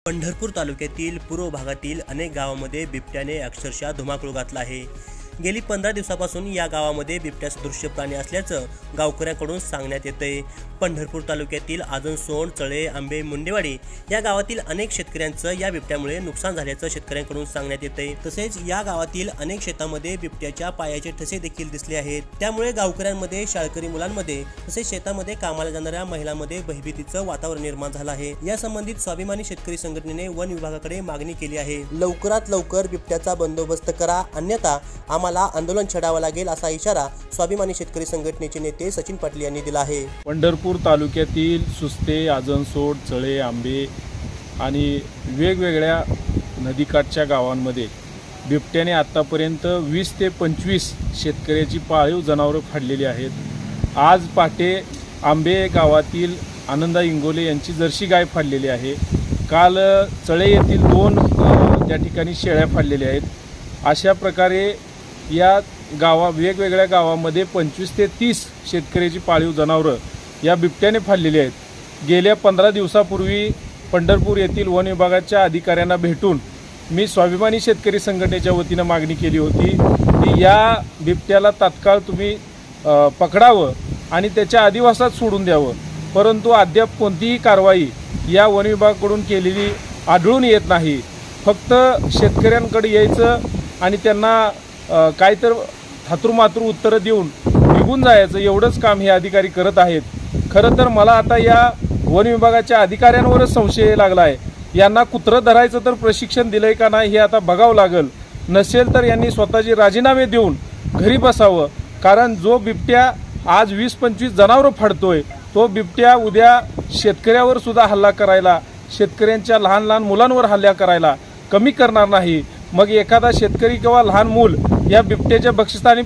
पंढरपूर तालुक्यातील पूर्व भागातील अनेक गावांमध्ये बिबट्याने अक्षरशः धुमाकूळ घातला आहे। गेली 15 दिवसापासून या गावामध्ये बिबट्या सदृश्य प्राणी असल्याचं गावकऱ्यांकडून सांगण्यात येतंय। पंढरपूर तालुक्यातील आजनसोंड, चळे, आंबे, मुंडेवाडी या गावातील अनेक शेतकऱ्यांचं या बिबट्यामुळे नुकसान झाल्याचं शेतकऱ्यांकडून सांगण्यात येतंय। तसेच या गावातील अनेक शेतांमध्ये बिबट्याच्या पायाचे ठसे देखील दिसले आहेत। त्यामुळे गावकऱ्यांमध्ये, शाळकरी मुलांमध्ये तसेच शेतामध्ये कामाला जाणाऱ्या महिलांमध्ये भयभीतीचं वातावरण निर्माण झालं आहे। या संबंधित स्वाभिमानी शेतकरी संघटनेने वन विभागाकडे मागणी केली आहे। लवकरात लवकर बिबट्याचा बंदोबस्त करा, अन्यथा आम्हाला आंदोलन छेडावं लागेल, असा इशारा स्वाभिमानी शेतकरी संघटनेचे नेते सचिन पाटील यांनी दिला आहे। पंढरपूर तालुक्यातील सुस्ते, आजनसोड, चळे, आंबे आणि वेगवेगळ्या नदीकाठच्या गावांमध्ये बिबट्याने आतापर्यंत 20 ते 25 शेतकऱ्याची पाळीव जनावरं फाडलेली आहेत। आज पहाटे आंबे गावातील आनंदा इंगोले यांची जर्सी गाय फाडलेली आहे। काल चळे येथील 2 त्या ठिकाणी शेळ्या फाडलेल्या आहेत। अशा प्रकारे या वेगवेगळ्या गावामध्ये 25 ते 30 शेतकऱ्याची पाळीव जनावरं या बिबट्याने फाडलेली आहेत। गेल्या 15 दिवसापूर्वी पंढरपूर येथील वन विभागाच्या अधिकाऱ्यांना भेटून मी स्वाभिमानी शेतकरी संघटनेच्या वतीनं मागणी केली होती की या बिबट्याला तात्काळ तुम्ही पकडावं आणि त्याच्या अधिवासात सोडून द्यावं, परंतु अद्याप कोणतीही कारवाई या वन विभागाकडून केलेली आढळून येत नाही। फक्त शेतकऱ्यांकडे यायचं आणि त्यांना काय तर थातुरमातुर उत्तरं देऊन निघून जायचं, एवढंच काम हे अधिकारी करत आहेत। खरं तर मला आता या वन विभागाच्या अधिकाऱ्यांवरच संशय लागला आहे। यांना कुत्रं धरायचं तर प्रशिक्षण दिलंय का नाही हे आता बघावं लागेल। नसेल तर यांनी स्वतःचे राजीनामे देऊन घरी बसावं, कारण जो बिबट्या आज 20-25 जनावरं फाडतोय तो बिबट्या उद्या शेतकऱ्यावर सुद्धा हल्ला करायला, शेतकऱ्यांच्या लहान लहान मुलांवर हल्ला करायला कमी करणार नाही। मग एखादा शेतकरी किंवा लहान मूल या बिबट्याच्या बक्षिस्थानी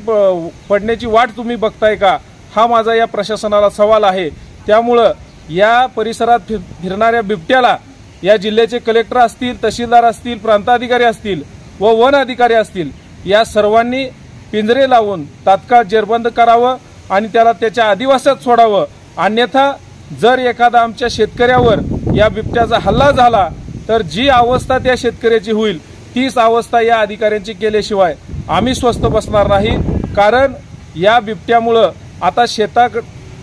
पडण्याची वाट तुम्ही बघताय का, हा माझा या प्रशासनाला सवाल आहे। त्यामुळं या परिसरात फिरणाऱ्या बिबट्याला या जिल्ह्याचे कलेक्टर असतील, तहसीलदार असतील, प्रांताधिकारी असतील व वन अधिकारी असतील, या सर्वांनी पिंजरे लावून तात्काळ जेरबंद करावं आणि त्याला त्याच्या अधिवासात सोडावं। अन्यथा जर एखादा आमच्या शेतकऱ्यावर या बिबट्याचा हल्ला झाला तर जी अवस्था त्या शेतकऱ्याची होईल तीच अवस्था या अधिकाऱ्यांची केल्याशिवाय आम्ही स्वस्थ बसणार नाही। कारण या बिबट्यामुळं आता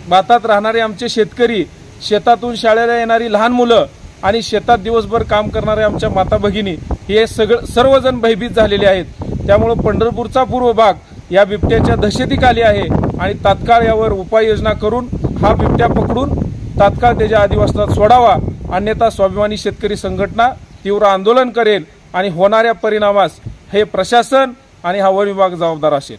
भातात राहणारे आमचे शेतकरी, शेतातून शाळेला येणारी लहान मुलं आणि शेतात दिवसभर काम करणारे आमच्या माता भगिनी हे सर्वजण भयभीत झालेले आहेत। त्यामुळे पंढरपूरचा पूर्व भाग या बिबट्याच्या दहशतीखाली आहे आणि तात्काळ यावर उपाययोजना करून हा बिबट्या पकडून तात्काळ त्याच्या अधिवासात सोडावा, अन्यथा स्वाभिमानी शेतकरी संघटना तीव्र आंदोलन करेल आणि होणाऱ्या परिणामास हे प्रशासन आणि हा वन विभाग जबाबदार असेल।